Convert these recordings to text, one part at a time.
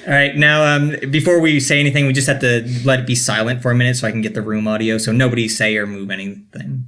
All right, now before we say anything, we just have to let it be silent for a minute so I can get the room audio, so nobody say or move anything.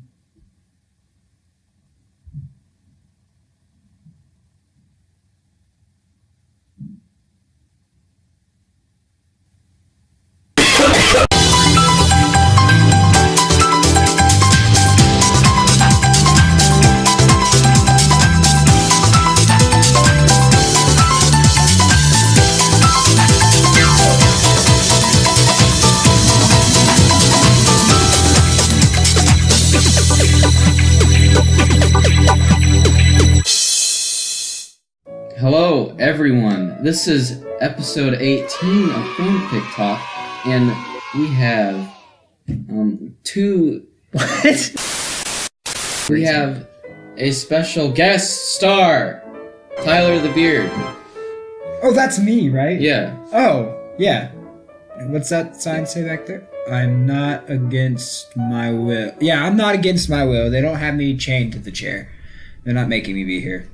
Hello, everyone. This is episode 18 of FANFIC Talk, and we have two. What? We have a special guest star, Tyler the Beard. Oh, that's me, right? Yeah. Oh, yeah. What's that sign say back there? I'm not against my will. Yeah, I'm not against my will. They don't have me chained to the chair. They're not making me be here.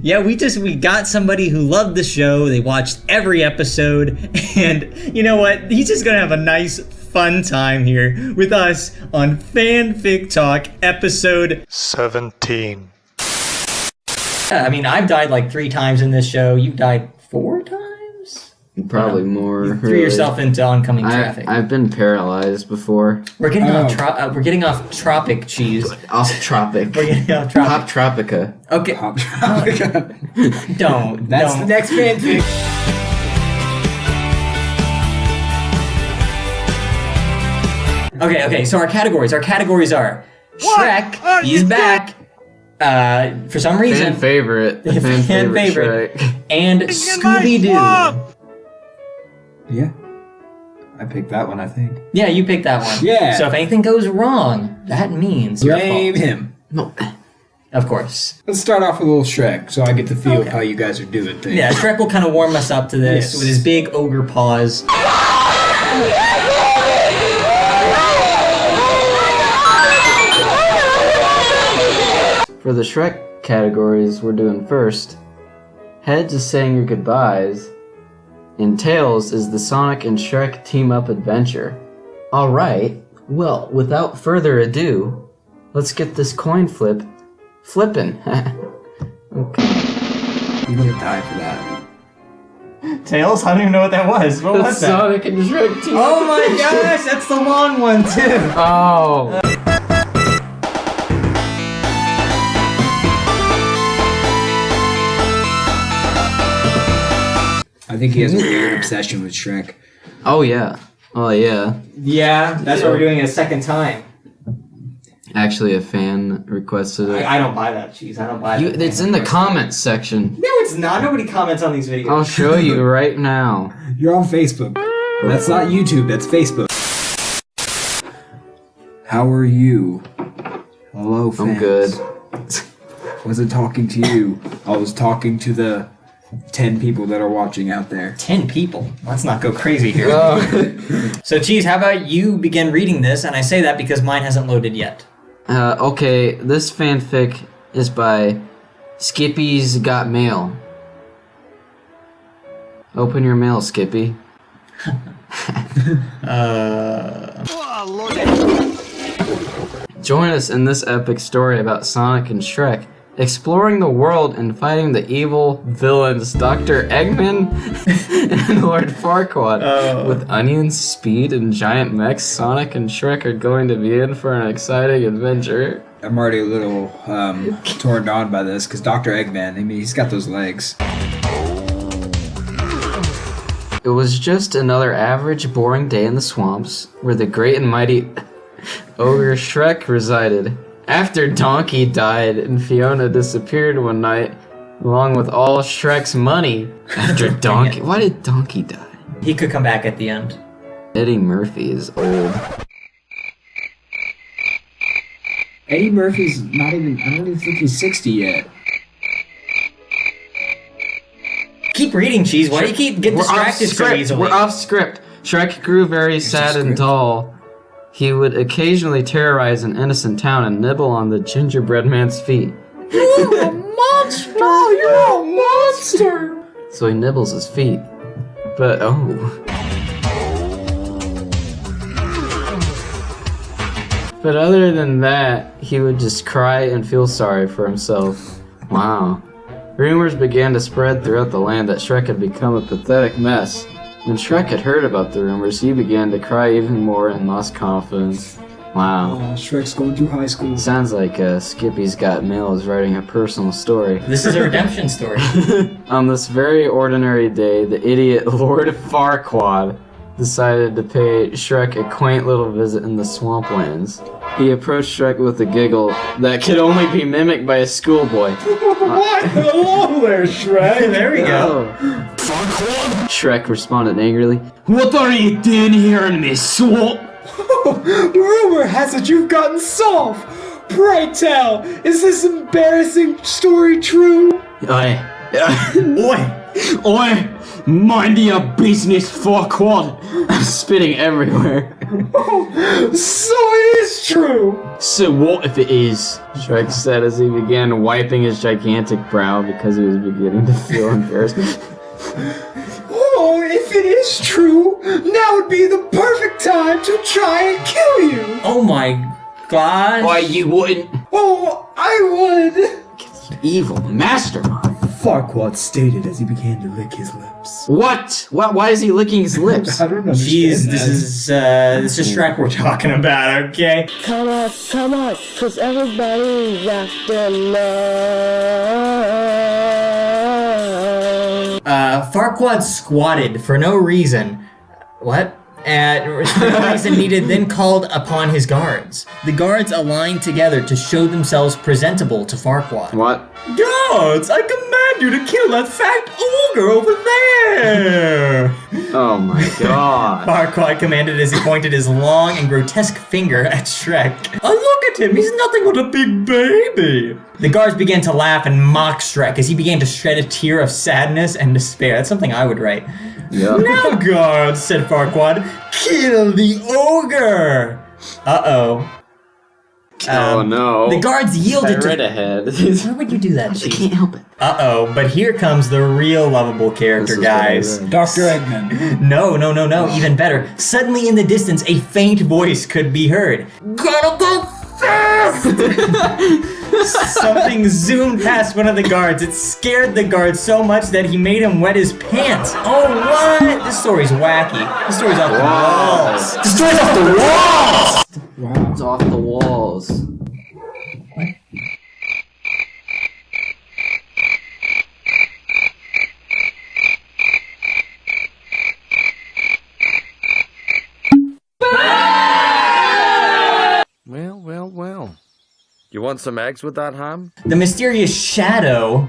Yeah, we got somebody who loved the show. They watched every episode, and you know what? He's just gonna have a nice, fun time here with us on FANFIC Talk, episode 17. Yeah, I mean, I've died like 3 times in this show. You've died 4 times? Probably more. You threw yourself into oncoming traffic. I've been paralyzed before. We're getting off tropic cheese. Off tropic. We're getting off tropic. Hop Tropica. Okay. Hop Tropica. Don't. That's the next fanfic. Okay. So our categories are Shrek. He's back. For some reason. Fan favorite. Fan favorite. Shrek. And Scooby-Doo. Yeah. I picked that one, I think. Yeah, you picked that one. Yeah. So if anything goes wrong, that means your blame fault. him. No. Of course. Let's start off with a little Shrek, so I get to feel how you guys are doing things. Yeah, Shrek will kind of warm us up to this with his big ogre paws. For the Shrek categories we're doing first, Heads is saying your goodbyes, and Tails is the Sonic and Shrek team-up adventure. Alright, well, without further ado, let's get this coin flip flippin'. Okay. You're gonna die for that. Tails? I don't even know what that was. What was that? Sonic and Shrek team-up. Oh my gosh, that's the long one too. Oh. I think he has a weird obsession with Shrek. Oh yeah. Oh yeah. Yeah, that's what we're doing a second time. Actually, a fan requested it. I don't buy that cheese. I don't buy that. It's in the comments section. No, it's not. Nobody comments on these videos. I'll show you right now. You're on Facebook. That's not YouTube, that's Facebook. How are you? Hello, fans. I'm good. Wasn't talking to you. I was talking to the 10 people that are watching out there. 10 people. Let's not go crazy here. Oh. So, Cheese, how about you begin reading this? And I say that because mine hasn't loaded yet. Okay, this fanfic is by Skippy's Got Mail. Open your mail, Skippy. Join us in this epic story about Sonic and Shrek, exploring the world and fighting the evil villains Dr. Eggman and Lord Farquaad. With onions, speed, and giant mechs, Sonic and Shrek are going to be in for an exciting adventure. I'm already a little turned on by this, because Dr. Eggman, I mean, he's got those legs. It was just another average, boring day in the swamps, where the great and mighty ogre Shrek resided. After Donkey died and Fiona disappeared one night, along with all Shrek's money. After Donkey... Why did Donkey die? He could come back at the end. Eddie Murphy is old. Eddie Murphy's not even... I don't even think he's 60 yet. Keep reading, Cheese. Why do you keep getting distracted so easily? We're off script. Shrek grew very sad and dull. He would occasionally terrorize an innocent town and nibble on the gingerbread man's feet. You're a monster! You're a monster! so he nibbles his feet. But But other than that, he would just cry and feel sorry for himself. Wow. Rumors began to spread throughout the land that Shrek had become a pathetic mess. When Shrek had heard about the rumors, he began to cry even more and lost confidence. Wow. Shrek's going through high school. Sounds like Skippy's Got Mail is writing a personal story. This is a redemption story. On this very ordinary day, the idiot Lord Farquaad decided to pay Shrek a quaint little visit in the swamplands. He approached Shrek with a giggle that could only be mimicked by a schoolboy. What? Hello there, Shrek. There we go. Shrek responded angrily. What are you doing here in this swamp? Rumor has it you've gotten soft. Pray tell, is this embarrassing story true? Oi, mind your business, Farquaad. I'm spitting everywhere. So it is true. So what if it is? Shrek said as he began wiping his gigantic brow because he was beginning to feel embarrassed. Oh, if it is true, now would be the perfect time to try and kill you. Oh my god. Why you wouldn't? Oh, I would. Evil mastermind. Farquaad stated as he began to lick his lips. What? Why is he licking his lips? I don't know. Jeez, this is Shrek we're talking about, okay? Come on, 'cause everybody's after love. Farquaad squatted for no reason. What? For no reason needed, then called upon his guards. The guards aligned together to show themselves presentable to Farquaad. What? Guards, I command you to kill that fat ogre over there! Oh my god. Farquaad commanded as he pointed his long and grotesque finger at Shrek. Oh, look at him, he's nothing but a big baby! The guards began to laugh and mock Shrek as he began to shed a tear of sadness and despair. That's something I would write. Yeah. Now, guards, said Farquaad, kill the ogre! Uh-oh. Oh no. The guards yielded Right to... ahead. Why would you do that, I Chief? can't help it. Uh-oh, but here comes the real lovable character, This is guys. what I read. Dr. Eggman. No, even better. Suddenly in the distance, a faint voice could be heard. Gotta go fast! Something zoomed past one of the guards. It scared the guard so much that he made him wet his pants. Oh, what? This story's wacky. This story's off the walls. This story's off the walls! Wow. It's off the walls. Well. You want some eggs with that ham? The mysterious shadow.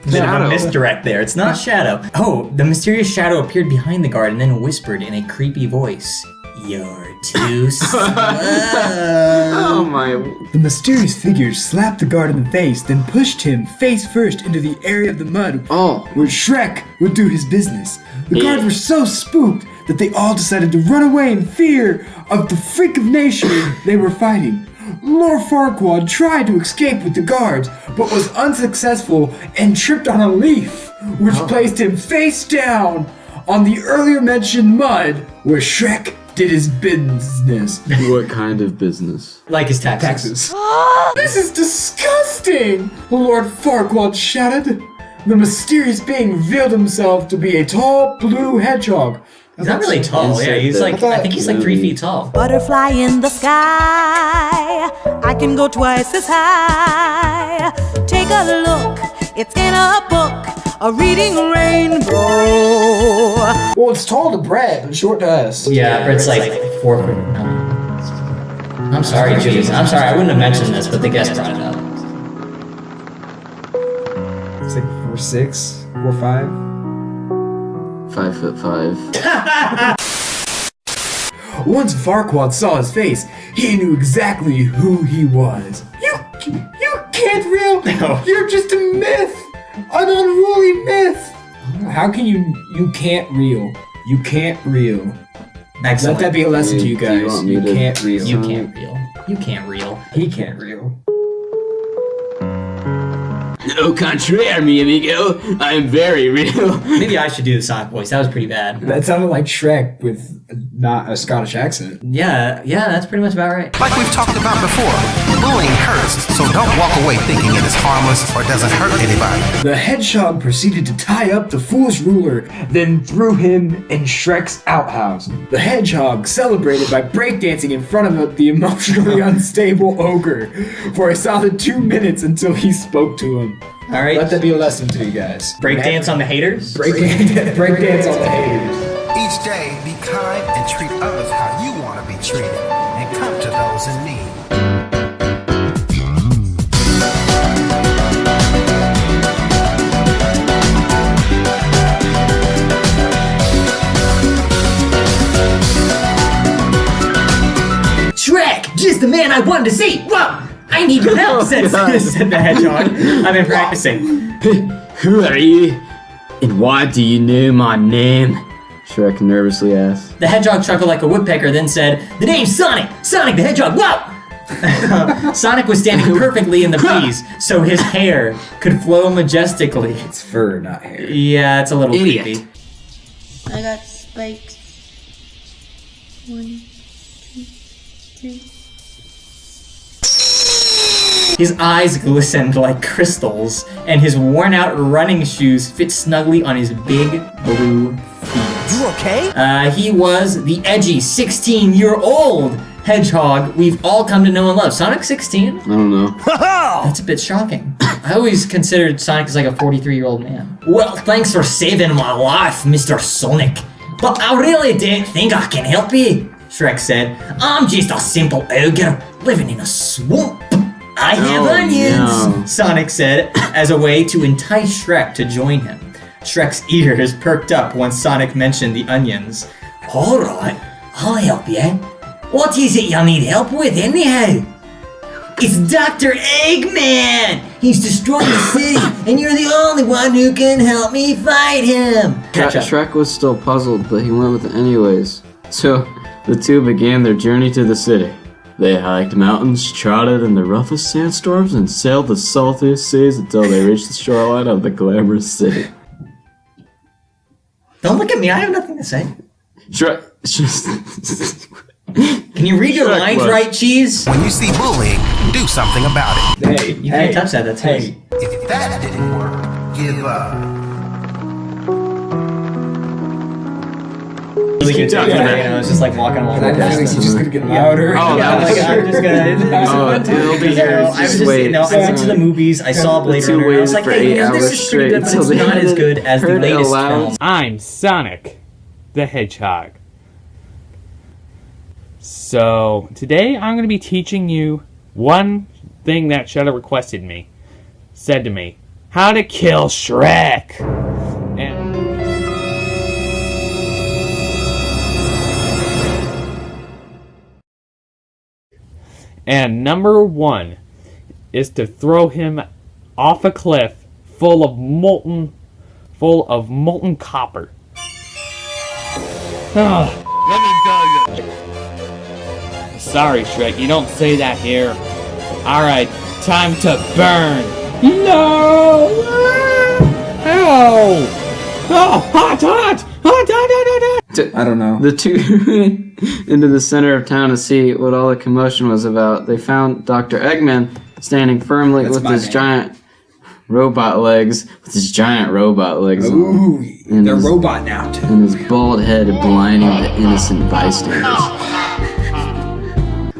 Bit of a misdirect there. It's not shadow. Oh, the mysterious shadow appeared behind the guard and then whispered in a creepy voice. You're too slow. Oh my. The mysterious figure slapped the guard in the face, then pushed him face first into the area of the mud where Shrek would do his business. The guards were so spooked that they all decided to run away in fear of the freak of nature they were fighting. Lord Farquaad tried to escape with the guards, but was unsuccessful and tripped on a leaf, which placed him face down on the earlier mentioned mud where Shrek did his business. What kind of business? Like his taxes. This is disgusting! Lord Farquaad shouted. The mysterious being revealed himself to be a tall blue hedgehog. He's not really tall. Yeah, he's like, I think he's like 3 feet tall. Butterfly in the sky, I can go twice as high. Take a look, it's in a book, a reading rainbow. Well, it's tall to Brett and short to us. Yeah, Brett's like 4 foot. No. I'm sorry, jeez. I'm sorry, I wouldn't have mentioned this, but the guest brought it up. It's like 4'6", 4'5". 5'5". Once Farquaad saw his face, he knew exactly who he was. You can't reel. No. You're just a myth, an unruly myth. How can you can't reel? You can't reel. Excellent. Let that be a lesson to you Do you guys. want me You to- can't reel. You can't reel. You can't reel. He can't reel. Au contraire, mi amigo. I am very real. Maybe I should do the Sonic voice. That was pretty bad. That sounded like Shrek with not a Scottish accent. Yeah, that's pretty much about right. Like we've talked about before, bullying hurts, so don't walk away thinking it is harmless or doesn't hurt anybody. The hedgehog proceeded to tie up the foolish ruler, then threw him in Shrek's outhouse. The hedgehog celebrated by breakdancing in front of the emotionally unstable ogre for a solid 2 minutes until he spoke to him. All right. Let that be a lesson to you guys. Breakdance on the haters? Breakdance on the haters. Each day, be kind and treat others how you want to be treated, and come to those in need. Shrek, just the man I wanted to see. Whoa, I need your help, said the hedgehog. I've been practicing. Who are you? And why do you know my name? Shrek nervously asked. The hedgehog chuckled like a woodpecker, then said, "The name's Sonic! Sonic the Hedgehog, whoa!" Sonic was standing perfectly in the breeze, so his hair could flow majestically. It's fur, not hair. Yeah, it's a little Idiot. creepy. I got spikes. 1, 2, 3. His eyes glistened like crystals, and his worn-out running shoes fit snugly on his big blue feet. You okay? He was the edgy 16-year-old hedgehog we've all come to know and love. Sonic 16? I don't know. That's a bit shocking. I always considered Sonic as like a 43-year-old man. Well, thanks for saving my life, Mr. Sonic. But I really don't think I can help you, Shrek said. I'm just a simple ogre living in a swamp. I have onions, no. Sonic said, as a way to entice Shrek to join him. Shrek's ears perked up once Sonic mentioned the onions. All right, I'll help you. What is it you need help with, anyhow? It's Dr. Eggman! He's destroyed the city, and you're the only one who can help me fight him! Catch up. Shrek was still puzzled, but he went with it anyways. So, the two began their journey to the city. They hiked mountains, trotted in the roughest sandstorms, and sailed the saltiest seas until they reached the shoreline of the glamorous city. Don't look at me, I have nothing to say. Shrek... Can you read your Shrek lines was. right, Cheese? When you see bullying, do something about it. Hey, You can't touch that, that's his. If that didn't work, give up. Really good talking talking about it. I was just like walking along I the feel like he's just gonna get louder. Oh, yeah, that was like, I'm just gonna. It was a fun time. it'll be here. I was Just just, wait. I went to the movies. I saw Blade two Runner. And I was ways like, for hey, 8 man, this hours is pretty straight good, but until it's they not had as it good as the heard it latest aloud. film. I'm Sonic the Hedgehog. So, today I'm going to be teaching you one thing that Shadow requested me. Said to me, how to kill Shrek. And number 1 is to throw him off a cliff full of molten copper. Let me tell you. Sorry, Shrek, you don't say that here. Alright, time to burn. No! Ow! Oh, hot! I don't know. The two went into the center of town to see what all the commotion was about. They found Dr. Eggman standing firmly That's with my his name. giant robot legs. Ooh, And they're his- robot now too. and his bald head blinding the innocent bystanders.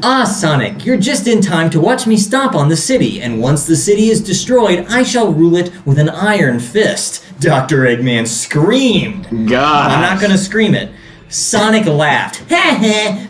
Ah, Sonic, you're just in time to watch me stomp on the city, and once the city is destroyed, I shall rule it with an iron fist. Dr. Eggman screamed. God. I'm not gonna scream it. Sonic laughed,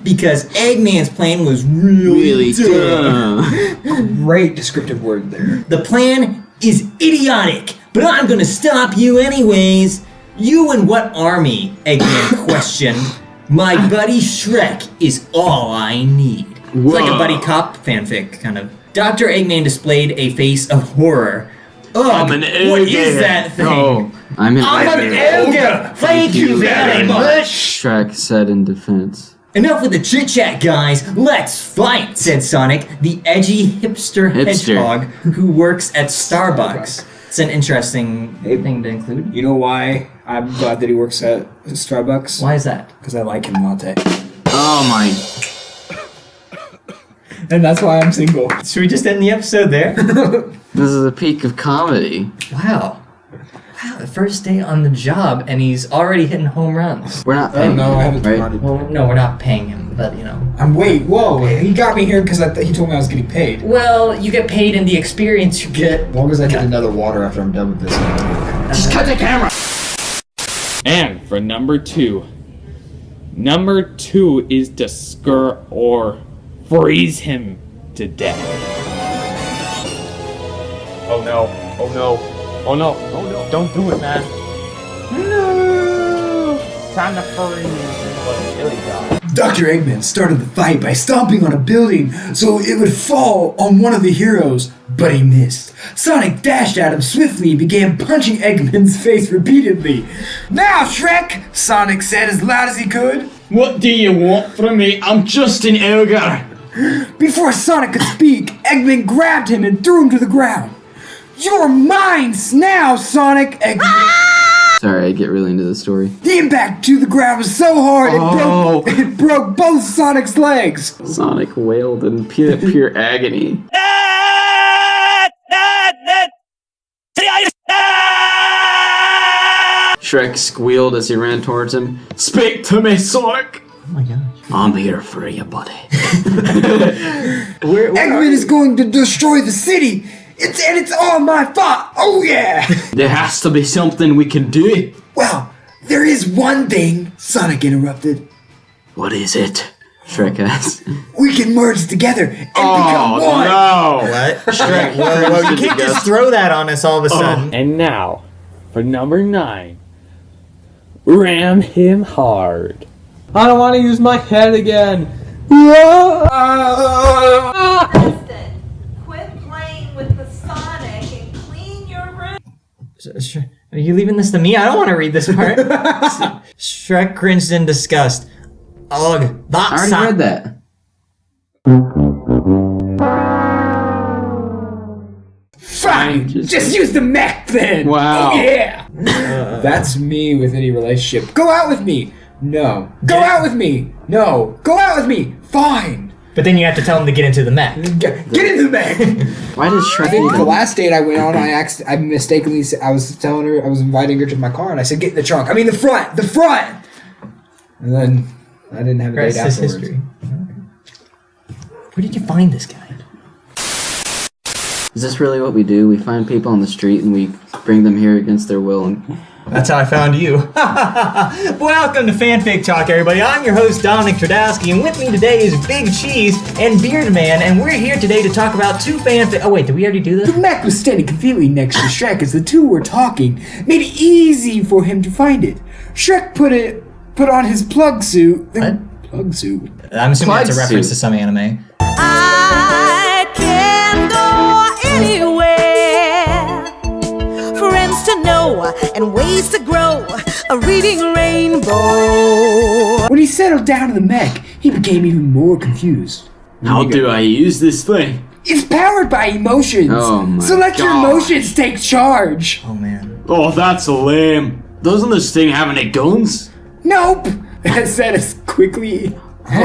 because Eggman's plan was really dumb. Great descriptive word there. The plan is idiotic, but I'm gonna stop you anyways. You and what army? Eggman questioned. My buddy Shrek is all I need. It's like a Whoa. buddy cop fanfic, kind of. Dr. Eggman displayed a face of horror. Ugh, I'm an what ogre. is that thing? Oh, I'm an ogre! Thank you very much! Shrek said in defense. Enough with the chit-chat, guys. Let's fight, said Sonic, the edgy hipster Hipster. hedgehog who works at Starbucks. It's an interesting thing to include. You know why I'm glad that he works at Starbucks? Why is that? Because I like him latte. Oh my. And that's why I'm single. Should we just end the episode there? This is the peak of comedy. Wow. Wow, the first day on the job, and he's already hitting home runs. We're not I don't know, I haven't right? started. Well, no, we're not paying him, but you know. Whoa, he got me here because he told me I was getting paid. Well, you get paid in the experience you get. As long as I get another water after I'm done with this. Just cut the camera. And for number 2. Number 2 is to scur or freeze him to death. Oh no, oh no, oh no, oh no, don't do it, man. No! Time to freeze. Dr. Eggman started the fight by stomping on a building so it would fall on one of the heroes, but he missed. Sonic dashed at him swiftly and began punching Eggman's face repeatedly. "Now, Shrek!" Sonic said as loud as he could. What do you want from me? I'm just an ogre. Before Sonic could speak, Eggman grabbed him and threw him to the ground. "You're mine now, Sonic!" Eggman. Sorry, I get really into the story. The impact to the ground was so hard it broke both Sonic's legs. Sonic wailed in pure agony. Shrek squealed as he ran towards him. "Speak to me, Sonic!" Oh my gosh. "I'm here for you, buddy." Eggman is going to destroy the city. It's all my fault. Oh yeah. There has to be something we can do. Well, there is one thing, Sonic interrupted. What is it? Shrek asked. We can merge together and become one. No! What? Shrek, whoa, you can't just throw that on us all of a sudden. And now, for number 9, ram him hard. I don't want to use my head again. Quit playing with the Sonic and clean your room. Are you leaving this to me? I don't want to read this part. Shrek cringed in disgust. Ugh, I already read that. Fine, just use the mech then. Wow. Oh yeah. That's me with any relationship. Go out with me. No. Go out with me. No. Go out with me. Fine. But then you have to tell him to get into the mech. Get into the mech. Why does Shrek I think the even... last date I went on, I mistakenly said, I was telling her, I was inviting her to my car, and I said, "Get in the trunk." I mean, the front. And then I didn't have a date That's his afterwards. history. Where did you find this guy? Is this really what we do? We find people on the street and we bring them here against their will and... That's how I found you. Welcome to Fanfic Talk, everybody. I'm your host, Dominic Tredowski, and with me today is Big Cheese and Beard Man, and we're here today to talk about 2 fanfic... Oh, wait, did we already do this? The mech was standing conveniently next to Shrek as the two were talking, made it easy for him to find it. Shrek put on his plug suit. What? Plug suit. I'm assuming Plug that's a reference suit. to some anime. I can go anywhere. Friends to know and ways to grow. A reading rainbow. When he settled down in the mech, he became even more confused. How do I use this thing? It's powered by emotions. Oh my so let your gosh. emotions take charge. Oh, man. Oh, that's lame. Doesn't this thing have any guns? Nope. I said as quickly. I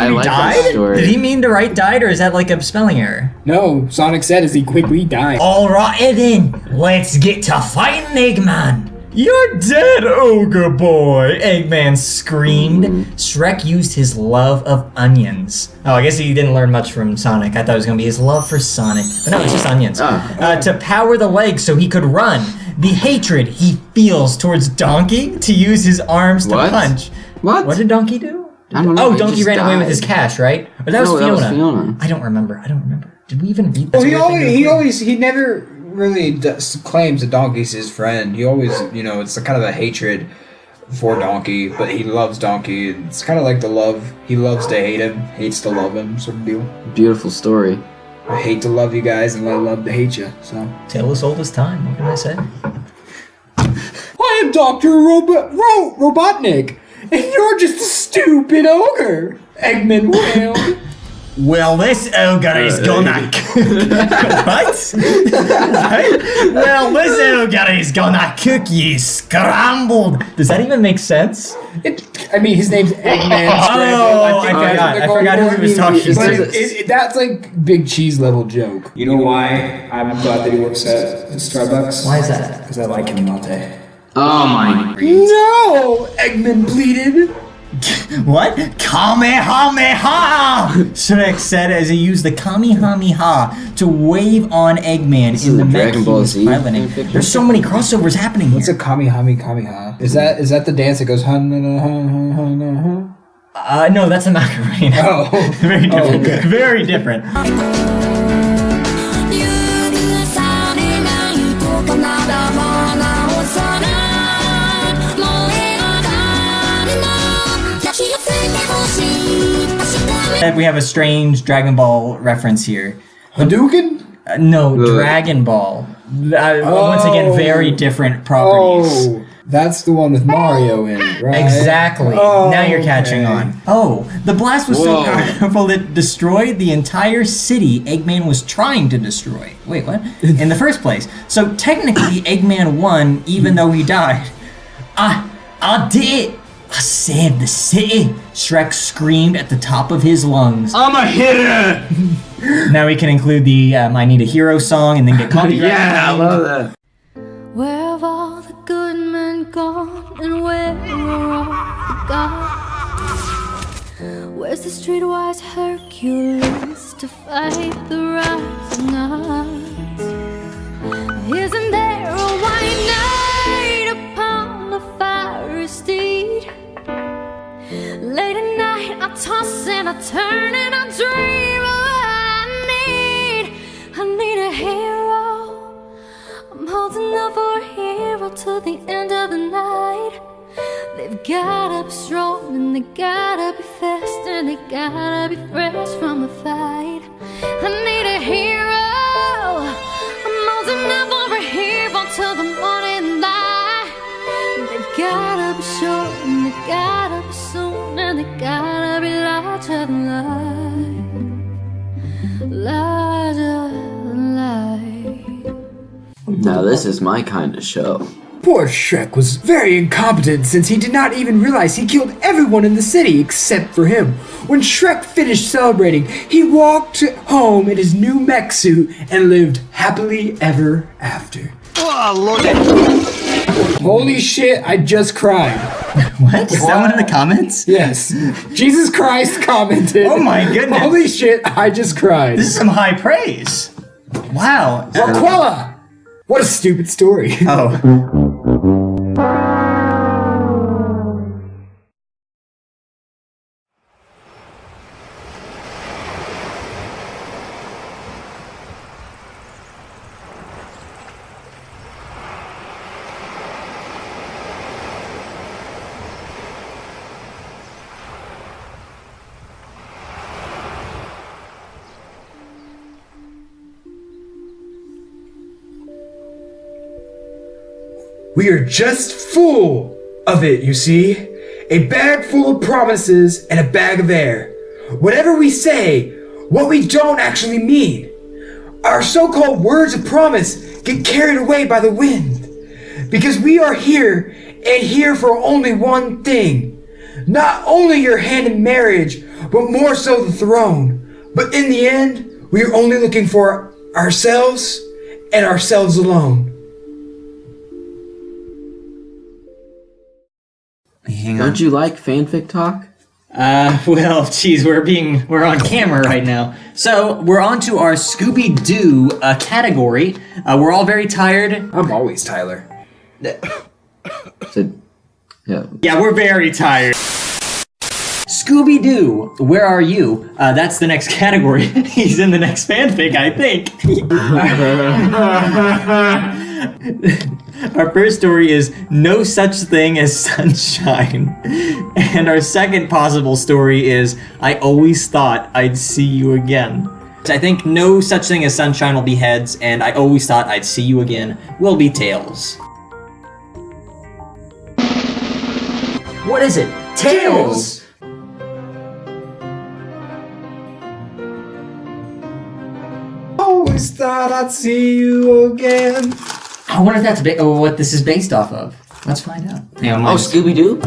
like that Died? story. Did he mean to write died, or is that like a spelling error? No, Sonic said as he quickly died. Alright then, let's get to fighting Eggman. You're dead, ogre boy, Eggman screamed. Shrek used his love of onions. Oh, I guess he didn't learn much from Sonic. I thought it was going to be his love for Sonic. But no, it's just onions. To power the legs so he could run. The hatred he feels towards Donkey to use his arms to What? punch. What? What did Donkey do? I don't know. Oh, he Donkey just ran away with died. his cash, right? Or that was No, that Fiona. was Fiona. I don't remember. Did we even read that? Well, he never really claims that Donkey's his friend. He always, it's kind of a hatred for Donkey, but he loves Donkey. It's kind of like the love. He loves to hate him, hates to love him, sort of deal. Beautiful story. I hate to love you guys, and I love to hate you. So Tale as old as time. What can I say? I am Dr. Robotnik, and you're just a stupid ogre. Eggman wailed. Well, this ogre is gonna what? Right? Well, this ogre is gonna cook you scrambled. Does that even make sense? I mean, his name's Eggman. Oh, I forgot who he was talking to. That's like big cheese level joke. You know why I'm glad that he works at Starbucks? Why is that? Because I like him latte. Oh my. No! Eggman pleaded. What? Kamehameha! Shrek said as he used the Kamehameha to wave on Eggman in the mech he was piloting. There's so many crossovers happening here. What's a Kamehameha? Is that the dance that goes hun hun hun hun hun hun? No, that's a Macarena. Oh. Very different. Oh, okay. Very different. We have a strange Dragon Ball reference here. Hadouken? No, Dragon Ball. Once again, very different properties. Oh, that's the one with Mario in it, right? Exactly. Oh, now you're catching on. Oh, the blast was so powerful that it destroyed the entire city Eggman was trying to destroy. Wait, what? In the first place. So technically, Eggman won, even though he died. I did it! I saved the city! Shrek screamed at the top of his lungs. I'm a hitter! Now we can include the I Need a Hero song and then get copyrighted. Yeah, I love that. Where have all the good men gone, and where are all the gods? Where's the streetwise Hercules to fight the rising odds? Isn't there a white knight upon a fiery steed? Late at night I toss and I turn and I dream of what I need a hero. I'm holding out for a hero till the end of the night. They've gotta be strong and they gotta be fast and they gotta be fresh from the fight. I need a hero. I'm holding out for a hero till the morning light. They've gotta be short and they gotta be soon and they gotta be larger than life. Larger than life. Now this is my kind of show. Poor Shrek was very incompetent since he did not even realize he killed everyone in the city except for him. When Shrek finished celebrating, he walked home in his new mech suit and lived happily ever after. Oh, look at Holy shit, I just cried. What? Is that one in the comments? Yes. Jesus Christ commented. Oh my goodness. Holy shit, I just cried. This is some high praise. Wow. Quella! What a stupid story. Oh. We are just full of it, you see? A bag full of promises and a bag of air. Whatever we say, what we don't actually mean. Our so-called words of promise get carried away by the wind. Because we are here and here for only one thing. Not only your hand in marriage, but more so the throne. But in the end, we are only looking for ourselves and ourselves alone. Don't you like fanfic talk? Well, geez, we're on camera right now. So, we're on to our Scooby-Doo category. We're all very tired. I'm always Tyler. Yeah, we're very tired. Scooby-Doo, where are you? That's the next category. He's in the next fanfic, I think. Our first story is No Such Thing as Sunshine. And our second possible story is I Always Thought I'd See You Again. I think No Such Thing as Sunshine will be heads, and I Always Thought I'd See You Again will be tails. What is it? Tails! thought I'd see you again. I wonder if that's what this is based off of. Let's find out. Scooby-Doo?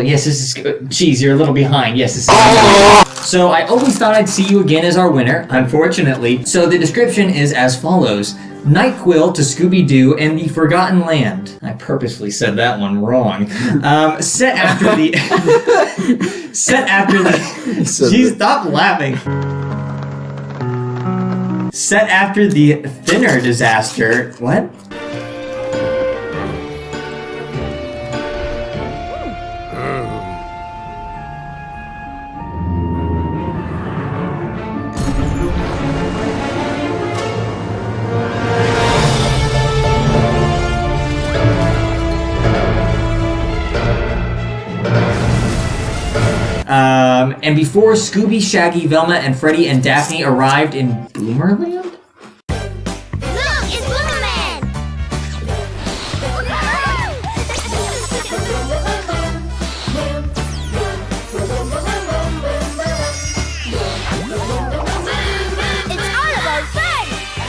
Yes, this is. Jeez, you're a little behind. Yes, this is. So I always thought I'd see you again as our winner, unfortunately. So the description is as follows. NyQuil to Scooby-Doo and the Forgotten Land. I purposely said that one wrong. Set after the... Jeez, stop laughing. Set after the Thinner disaster. What? And before Scooby, Shaggy, Velma, and Freddy and Daphne arrived in Boomerland? Look, it's Boomerman! It's all about fun!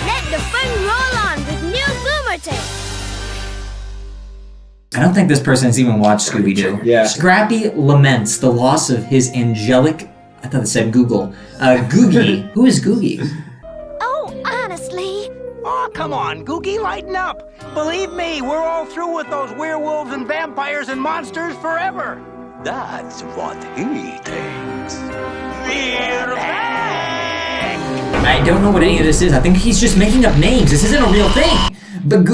Let the fun roll on with new Boomer Tape! I don't think this person has even watched Scooby-Doo. Yeah. Scrappy laments the loss of his angelic... I thought it said Google. Googie. Who is Googie? Oh, honestly? Oh, come on, Googie, lighten up. Believe me, we're all through with those werewolves and vampires and monsters forever. That's what he thinks. We're back! I don't know what any of this is. I think he's just making up names. This isn't a real thing. But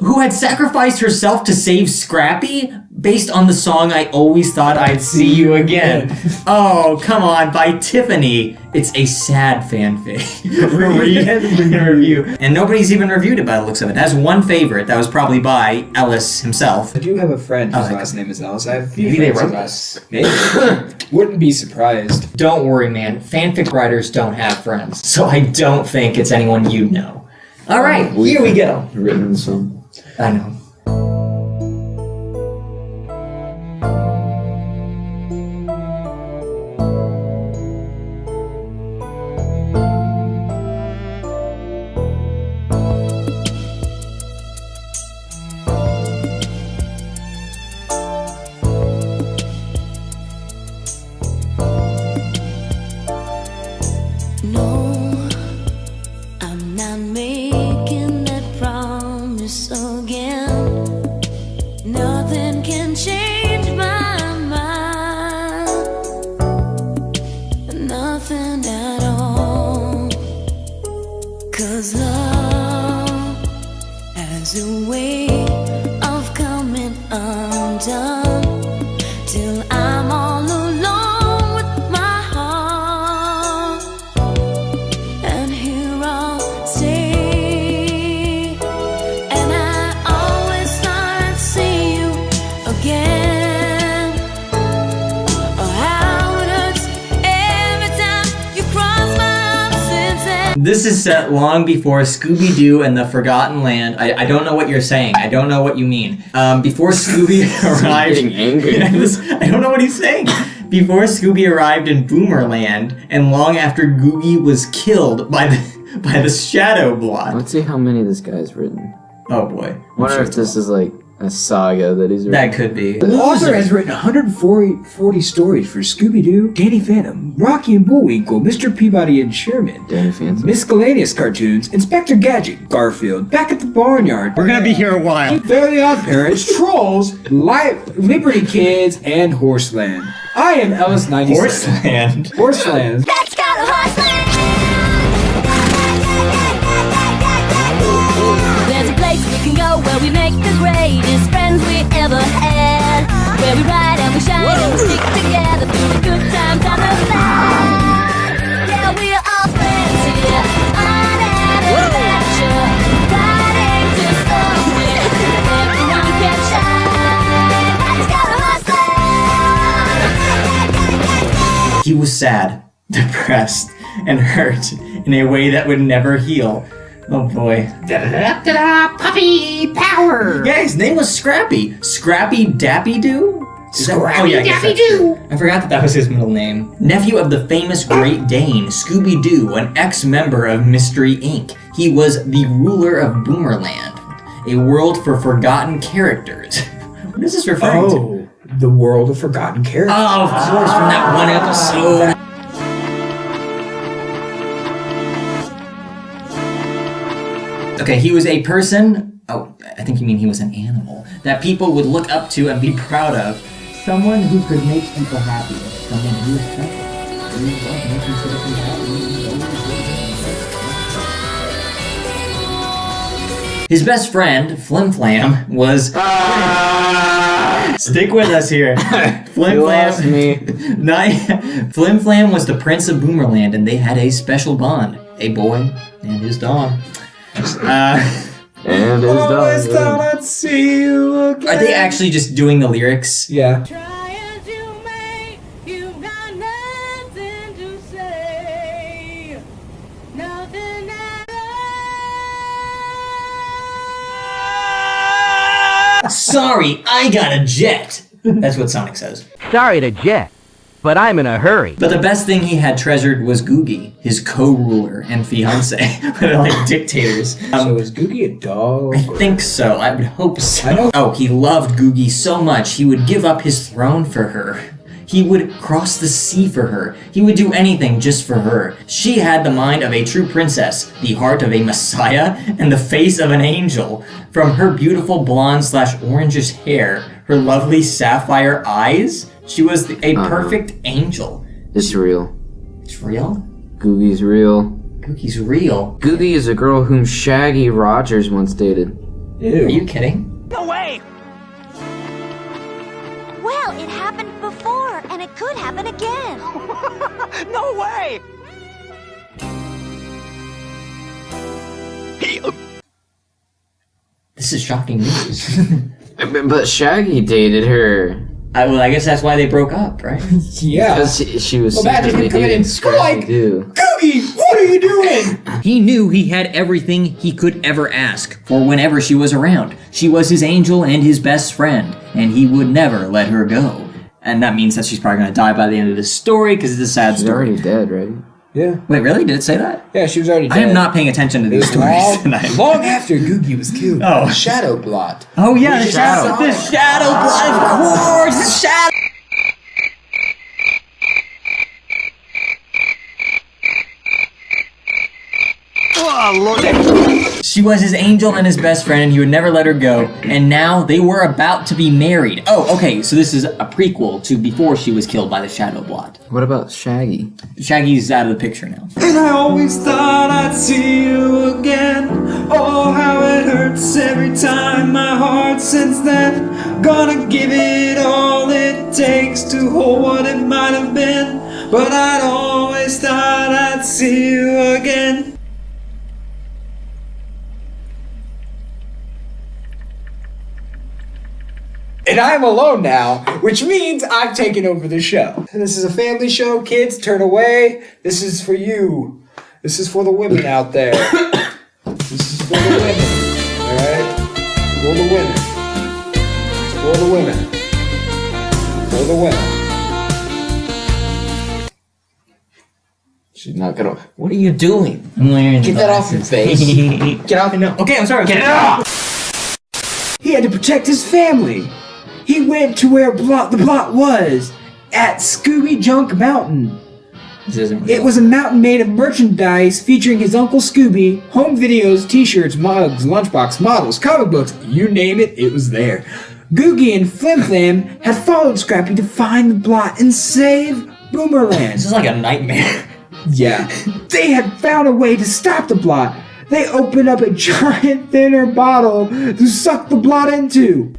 who had sacrificed herself to save Scrappy based on the song I Always Thought I'd See You Again. Oh, come on, by Tiffany. It's a sad fanfic. Review. And nobody's even reviewed it by the looks of it. It has one favorite. That was probably by Ellis himself. I do have a friend whose last name is Ellis. I have a few Maybe they friends wrote whose Maybe. Wouldn't be surprised. Don't worry, man. Fanfic writers don't have friends. So I don't think it's anyone you know. All right, here we go. Written some. I know. No, I'm not making that promise again. Nothing can change my mind. Nothing at all. 'Cause love has a way of coming undone till I'm all alone with my heart. And here I'll stay. And I always thought I'd see you again. Oh, how it hurts every time you cross my opposite end. This is set long before Scooby-Doo and the Forgotten Land. I don't know what you're saying. I don't know what you mean. Before Scooby arrived... Getting angry. I don't know what he's saying. Before Scooby arrived in Boomerland, and long after Googie was killed by the Shadow Blot. Let's see how many this guy's written. Oh boy. I wonder if this is like a saga that he's written. That could be. The author has written 140 stories for Scooby-Doo, Danny Phantom, Rocky and Bullwinkle, Mr. Peabody and Sherman, Danny Fancy. Miscellaneous Cartoons, Inspector Gadget, Garfield, Back at the Barnyard, We're gonna be here a while. Fairly Odd Parents, Trolls, Liberty Kids, and Horseland. I am Ellis 97. Horseland. Let's go to Horseland! There's a place we can go where we make the greatest friends we ever had. Where we ride and we shine and we stick together through the good times and the bad. Yeah, we are all friends here on an adventure. Riding to somewhere everyone can shine. Let's go to Horseland! He was sad, depressed, and hurt in a way that would never heal. Oh boy. Puppy power! Yeah, his name was Scrappy. Scrappy Dappy Doo? Scrappy-Dappy-Doo! I forgot that was his middle name. Nephew of the famous Great Dane, Scooby-Doo, an ex-member of Mystery Inc. He was the ruler of Boomerland, a world for forgotten characters. What is this referring to? Oh, the world of forgotten characters. Oh, of course, from that one episode. Okay, he was a person, oh, I think you mean he was an animal, that people would look up to and be proud of. Someone who could make people happy. Someone who was special. His best friend, Flim Flam, was... Stick with us here. Flim Flam... Flim Flam was the Prince of Boomerland, and they had a special bond. A boy and his dog. And his dog. Always thought I'd see you again. Are they actually just doing the lyrics? Yeah. Try as you may, you got nothing to say. Nothing at all. Sorry, I got a jet. That's what Sonic says. Sorry to jet, but I'm in a hurry. But the best thing he had treasured was Googie, his co-ruler and fiance. They're like dictators. So is Googie a dog? I think so. I would hope so. Oh, he loved Googie so much he would give up his throne for her. He would cross the sea for her. He would do anything just for her. She had the mind of a true princess, the heart of a messiah, and the face of an angel. From her beautiful blonde/orangish hair, her lovely sapphire eyes, she was a perfect angel. It's real. It's real? Googie's real. Googie's real? Googie is a girl whom Shaggy Rogers once dated. Ew. Are you kidding? No way! Well, it happened before, and it could happen again. No way! This is shocking news. But Shaggy dated her. I guess that's why they broke up, right? Yeah. Because she was Imagine secretly him coming in dating Scooby-Doo. Scooby-Doo. Googie, what are you doing? He knew he had everything he could ever ask for whenever she was around. She was his angel and his best friend, and he would never let her go. And that means that she's probably going to die by the end of this story, because it's a sad She's story. already dead, right? Yeah. Wait, really? Did it say that? Yeah, she was already dead. I am not paying attention to these stories tonight. Long after Googie was killed. Oh. Shadow blot. Oh yeah, the shadow blot, of course! The shadow! She was his angel and his best friend, and he would never let her go. And now they were about to be married. Oh, okay, so this is a prequel to before she was killed by the shadow blot. What about Shaggy? Shaggy's out of the picture now. And I always thought I'd see you again. Oh, how it hurts every time my heart since then. Gonna give it all it takes to hold what it might have been. But I'd always thought I'd see you again. And I'm alone now, which means I've taken over the show. This is a family show, kids, turn away. This is for you. This is for the women out there. This is for the women, alright? For the women. For the women. For the women. She's not gonna... What are you doing? I'm wearing Get that off your face. Get off. No. Okay, I'm sorry. Get it off! He had to protect his family. He went to where the plot was, at Scooby Junk Mountain. It was a mountain made of merchandise featuring his Uncle Scooby, home videos, t-shirts, mugs, lunchbox models, comic books, you name it, it was there. Googie and Flim Flam had followed Scrappy to find the blot and save Boomerland. This is like a nightmare. Yeah. They had found a way to stop the blot. They opened up a giant thinner bottle to suck the blot into.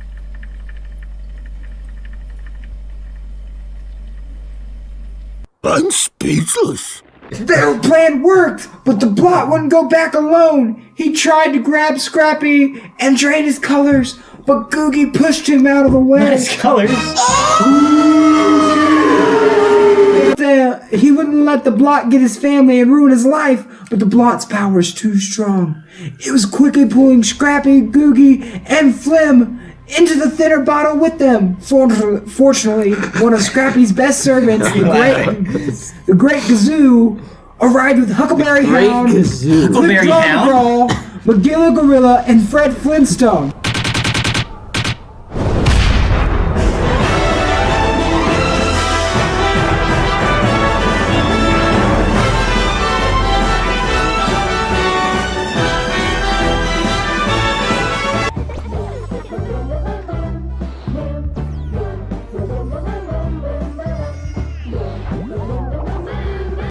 I'm speechless. Their plan worked, but the blot wouldn't go back alone. He tried to grab Scrappy and drain his colors, but Googie pushed him out of the way. Not his colors. He wouldn't let the blot get his family and ruin his life, but the blot's power is too strong. It was quickly pulling Scrappy, Googie, and Flim into the thinner bottle with them. Fortunately, one of Scrappy's best servants, the Great Gazoo, arrived with Huckleberry Hound, Huckleberry Hound, Magilla Gorilla, and Fred Flintstone.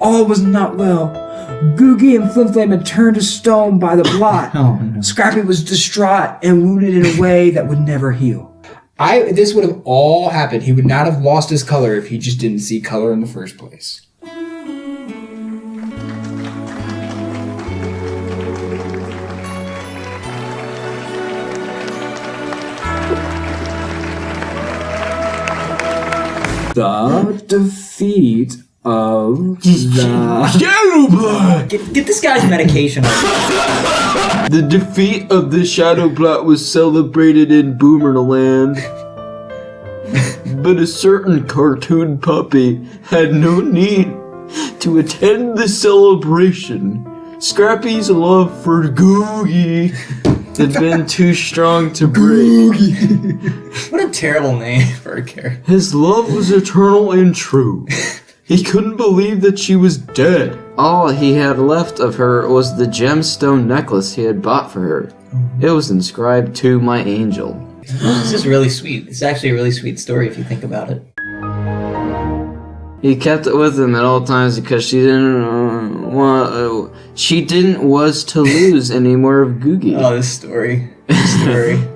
All was not well. Googie and Flimflam had turned to stone by the blot. Scrappy was distraught and wounded in a way that would never heal. This would have all happened. He would not have lost his color if he just didn't see color in the first place. The defeat of the Shadow Blot! Get this guy's medication. The defeat of the Shadow Blot was celebrated in Boomerland. But a certain cartoon puppy had no need to attend the celebration. Scrappy's love for Googie had been too strong to break. What a terrible name for a character. His love was eternal and true. He couldn't believe that she was dead. All he had left of her was the gemstone necklace he had bought for her. It was inscribed to my angel. This is really sweet. It's actually a really sweet story if you think about it. He kept it with him at all times because she didn't was to lose any more of Googie. Oh, this story.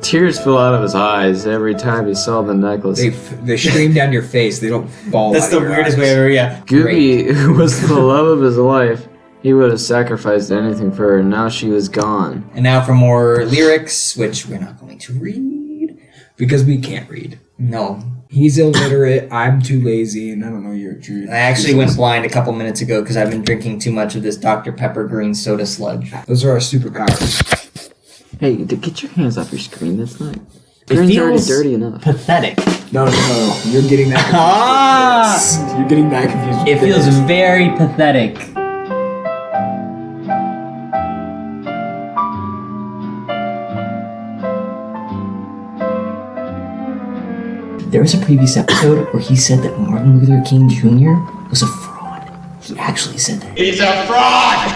Tears fell out of his eyes every time he saw the necklace. They stream down your face. They don't fall. That's out the of your weirdest eyes. way ever. Yeah. Googie, who was the love of his life, he would have sacrificed anything for her. Now she was gone. And now for more lyrics, which we're not going to read because we can't read. No. He's illiterate, I'm too lazy, and I don't know your truth. I actually went blind a couple minutes ago because I've been drinking too much of this Dr. Pepper green soda sludge. Those are our superpowers. Hey, get your hands off your screen. That's not. It Screen's already feels dirty enough. pathetic. No, you're getting that confused. With this. You're getting that confused with It feels this. very pathetic. There was a previous episode where he said that Martin Luther King Jr. was a fraud. He actually said that. He's a fraud!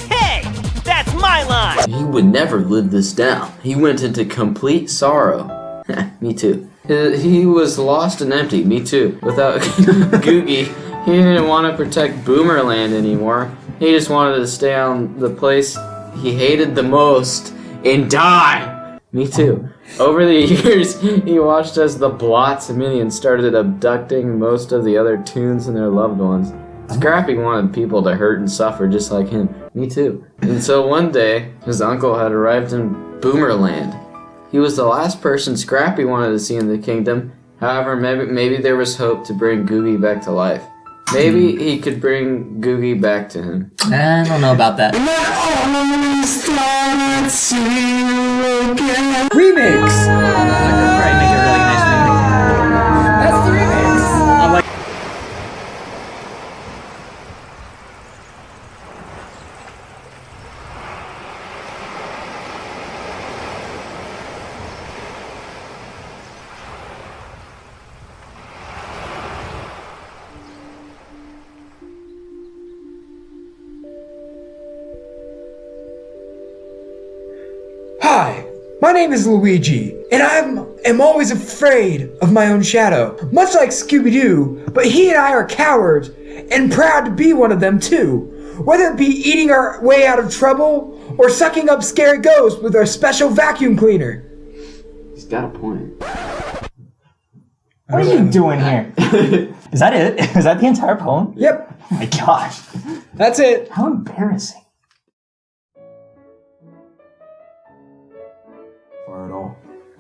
Hey, that's my line! He would never live this down. He went into complete sorrow. Me too. He was lost and empty. Me too. Without Googie, he didn't want to protect Boomerland anymore. He just wanted to stay on the place he hated the most and die. Me too. Over the years, he watched as the Blots and Minions started abducting most of the other Toons and their loved ones. Scrappy wanted people to hurt and suffer just like him. Me too. And so one day, his uncle had arrived in Boomerland. He was the last person Scrappy wanted to see in the kingdom. However, maybe there was hope to bring Googie back to life. Maybe he could bring Googie back to him. I don't know about that. Remix! I could probably make a really nice remix. That's the remix! I'm like, Hi, my name is Luigi, and I am always afraid of my own shadow, much like Scooby-Doo, but he and I are cowards, and proud to be one of them too. Whether it be eating our way out of trouble, or sucking up scary ghosts with our special vacuum cleaner. He's got a point. what are you doing here? Is that it? Is that the entire poem? Yep. Oh my gosh. That's it. How embarrassing.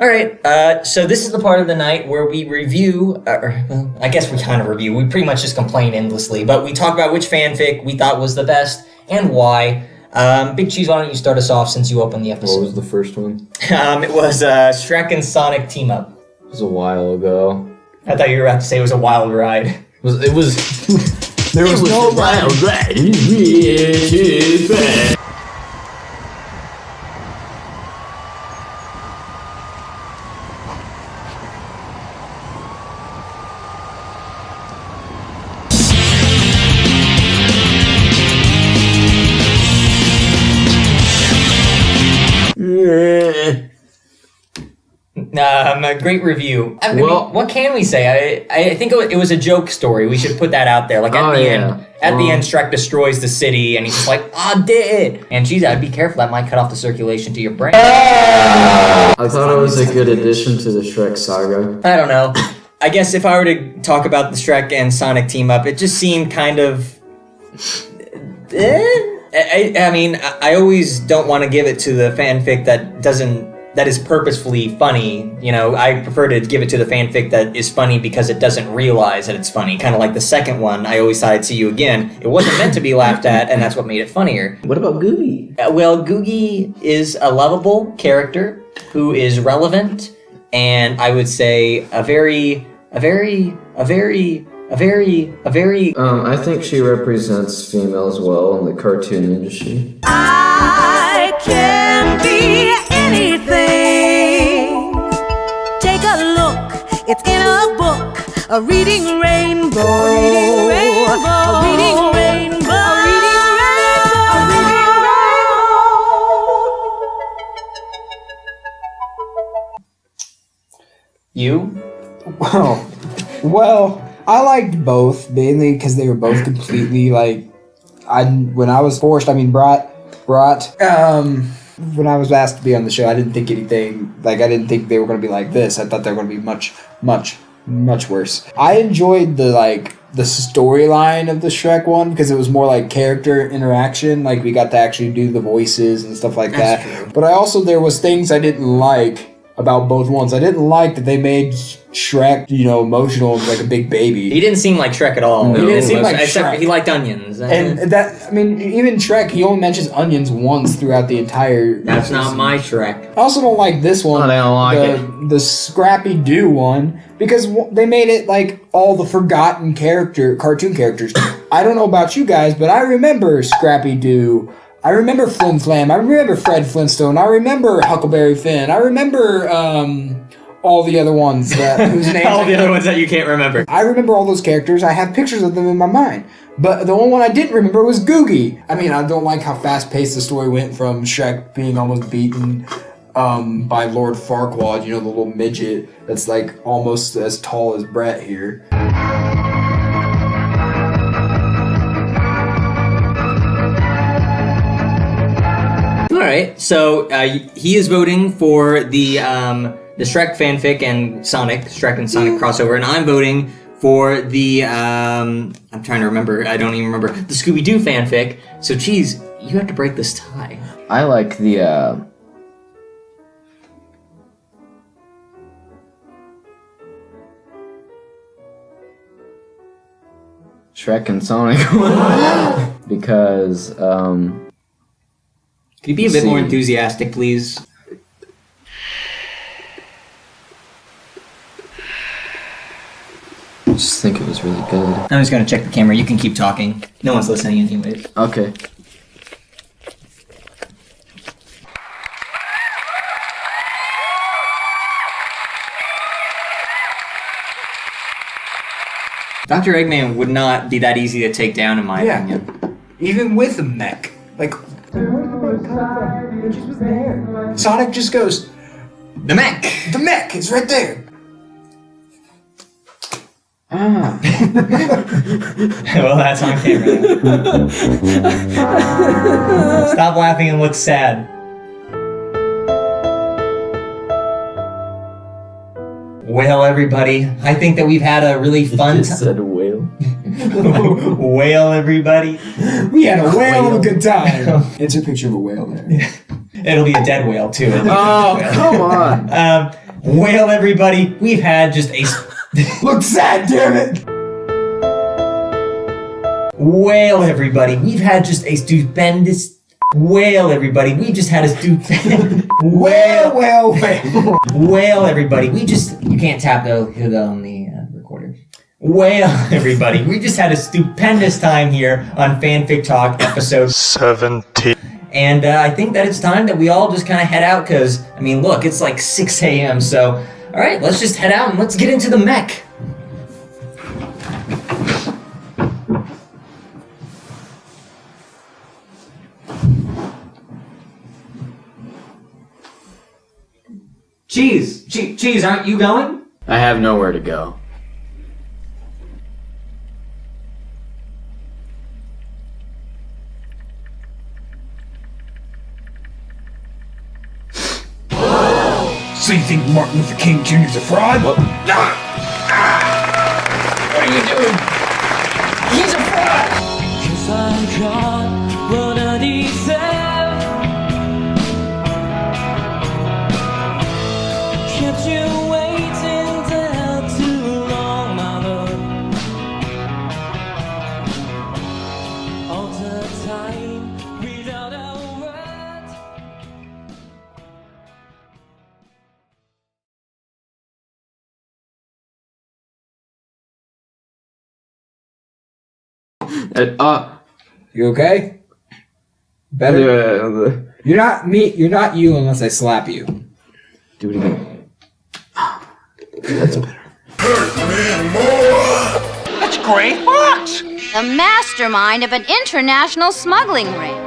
Alright, so this is the part of the night where we review, well, I guess we kind of review, we pretty much just complain endlessly, but we talk about which fanfic we thought was the best and why. Big Cheese, why don't you start us off since you opened the episode? What was the first one? It was Shrek and Sonic team up. It was a while ago. I thought you were about to say it was a wild ride. It was there was no wild ride. A great review. I mean, what can we say? I think it was a joke story. We should put that out there. Like at the end, the end, Shrek destroys the city, and he's just like, "I did it." And geez, I'd be careful. That might cut off the circulation to your brain. I thought it was a good addition to the Shrek saga. I don't know. I guess if I were to talk about the Shrek and Sonic team up, it just seemed kind of. I mean, I always don't want to give it to the fanfic that is purposefully funny. You know, I prefer to give it to the fanfic that is funny because it doesn't realize that it's funny. Kind of like the second one, I Always Thought I'd See You Again. It wasn't meant to be laughed at, and that's what made it funnier. What about Googie? Well, Googie is a lovable character who is relevant, and I would say a very. I think she represents females well in the cartoon industry. I can be anything. Take a look, it's in a book. A reading rainbow. A reading rainbow. A reading rainbow. A reading rainbow. A reading rainbow. You? Well, I liked both, mainly because they were both completely when I was forced, when I was asked to be on the show, I didn't think anything, I didn't think they were going to be like this. I thought they were going to be much, much, much worse. I enjoyed the storyline of the Shrek one because it was more like character interaction. Like, we got to actually do the voices and stuff like that. True. But there was things I didn't like about both ones. I didn't like that they made Shrek, emotional like a big baby. He didn't seem like Shrek at all. No. He didn't seem like Shrek. Shrek. He liked onions. And even Shrek, he only mentions onions once throughout the entire... That's not my Shrek. I also don't like this one. I don't like it. The Scrappy-Doo one, because they made it like all the forgotten cartoon characters. I don't know about you guys, but I remember Scrappy-Doo. I remember Flim Flam. I remember Fred Flintstone. I remember Huckleberry Finn. I remember all the other ones whose names all the other ones that you can't remember. I remember all those characters. I have pictures of them in my mind. But the only one I didn't remember was Googie. I don't like how fast-paced the story went from Shrek being almost beaten by Lord Farquaad, the little midget that's almost as tall as Brett here. All right, so he is voting for the Shrek fanfic and Shrek and Sonic crossover, and I'm voting for the I'm trying to remember. I don't even remember the Scooby-Doo fanfic. So, Cheese, you have to break this tie. I like the Shrek and Sonic one because Could you be a bit more enthusiastic, please? I just think it was really good. I'm just gonna check the camera. You can keep talking. No one's listening anyways. Okay. Dr. Eggman would not be that easy to take down, in my opinion. Even with the mech. It just was there. Sonic just goes, the mech! The mech is right there. Well, that's on camera. Stop laughing and look sad. Well, everybody, I think that we've had a really fun time. said whale. Whale, everybody. We had a whale of a good time. It's a picture of a whale there. It'll be a dead whale, too. Oh, come on. Whale, everybody, we've had just a... Look sad, damn it! Whale, everybody, we've had just a stupendous Whale, everybody. We just had a stupendous... Whale, everybody. You can't tap the on the recorder. Whale, everybody. We just had a stupendous time here on Fanfic Talk episode 17. And I think that it's time that we all just kind of head out because, I mean, look, it's like 6 a.m. So, all right, let's just head out and let's get into the mech. Cheese, aren't you going? I have nowhere to go. So you think Martin Luther King Jr. is a fraud? What? What are you doing? He's a fraud! Kept you waiting there too long, my love. All the time, without a word. You okay? Better? You're not me. You're not you unless I slap you. Do it again. That's better. That's great books! The mastermind of an international smuggling ring.